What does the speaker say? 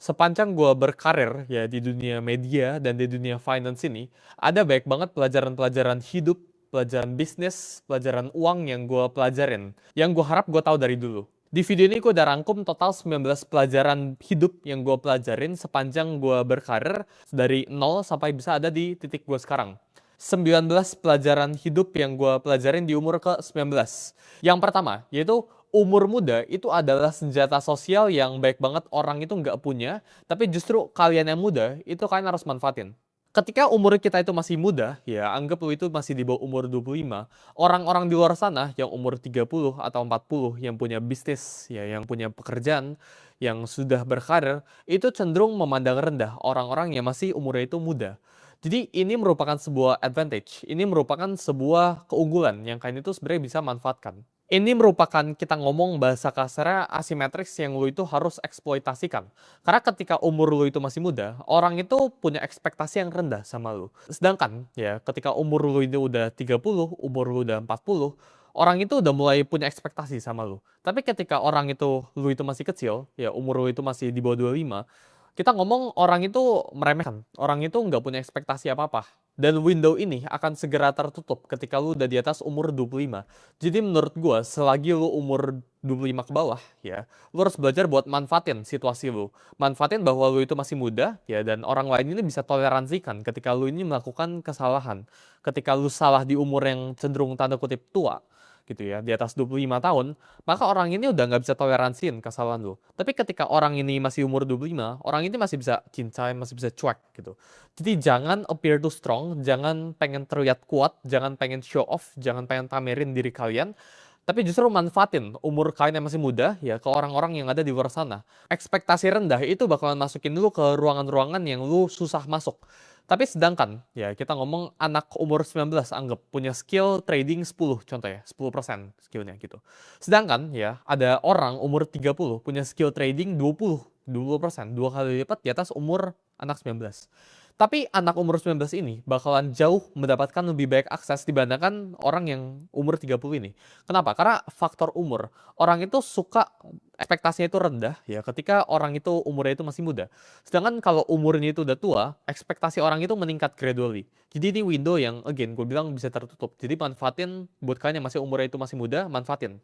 Sepanjang gue berkarir ya di dunia media dan di dunia finance ini, ada banyak banget pelajaran-pelajaran hidup, pelajaran bisnis, pelajaran uang yang gue pelajarin, yang gue harap gue tahu dari dulu. Di video ini gue udah rangkum total 19 pelajaran hidup yang gue pelajarin sepanjang gue berkarir dari nol sampai bisa ada di titik gue sekarang. 19 pelajaran hidup yang gue pelajarin di umur ke-19. Yang pertama, yaitu umur muda itu adalah senjata sosial yang baik banget orang itu nggak punya, tapi justru kalian yang muda, itu kalian harus manfaatin. Ketika umur kita itu masih muda, ya anggap lu itu masih di bawah umur 25, orang-orang di luar sana yang umur 30 atau 40 yang punya bisnis, ya yang punya pekerjaan, yang sudah berkarir, itu cenderung memandang rendah orang-orang yang masih umurnya itu muda. Jadi ini merupakan sebuah advantage, ini merupakan sebuah keunggulan yang kalian itu sebenarnya bisa manfaatkan. Ini merupakan kita ngomong bahasa kasarnya asimetrics yang lu itu harus eksploitasikan. Karena ketika umur lu itu masih muda, orang itu punya ekspektasi yang rendah sama lu. Sedangkan ya ketika umur lu itu udah 30, umur lu udah 40, orang itu udah mulai punya ekspektasi sama lu. Tapi ketika orang itu lu itu masih kecil, ya umur lu itu masih di bawah 25, kita ngomong orang itu meremehkan, orang itu nggak punya ekspektasi apa-apa. Dan window ini akan segera tertutup ketika lu udah di atas umur 25. Jadi menurut gua, selagi lu umur 25 ke bawah, ya, lu harus belajar buat manfaatin situasi lu. Manfaatin bahwa lu itu masih muda, ya, dan orang lain ini bisa toleransikan ketika lu ini melakukan kesalahan. Ketika lu salah di umur yang cenderung tanda kutip tua, gitu ya, di atas 25 tahun, maka orang ini udah nggak bisa toleransiin kesalahan lu. Tapi ketika orang ini masih umur 25, orang ini masih bisa cincai, masih bisa cuek gitu. Jadi jangan appear too strong, jangan pengen terlihat kuat, jangan pengen show off, jangan pengen pamerin diri kalian, tapi justru manfaatin umur kalian yang masih muda ya ke orang-orang yang ada di luar sana. Ekspektasi rendah itu bakalan masukin lu ke ruangan-ruangan yang lu susah masuk. Tapi sedangkan ya kita ngomong anak umur 19 anggap punya skill trading 10 contoh ya, 10% skillnya gitu. Sedangkan ya ada orang umur 30 punya skill trading 20%, dua kali lipat di atas umur anak 19. Tapi anak umur 19 ini bakalan jauh mendapatkan lebih banyak akses dibandingkan orang yang umur 30 ini. Kenapa? Karena faktor umur. Orang itu suka ekspektasinya itu rendah ya ketika orang itu umurnya itu masih muda. Sedangkan kalau umurnya itu udah tua, ekspektasi orang itu meningkat gradually. Jadi ini window yang again gue bilang bisa tertutup. Jadi manfaatin buat kalian yang masih umurnya itu masih muda, manfaatin.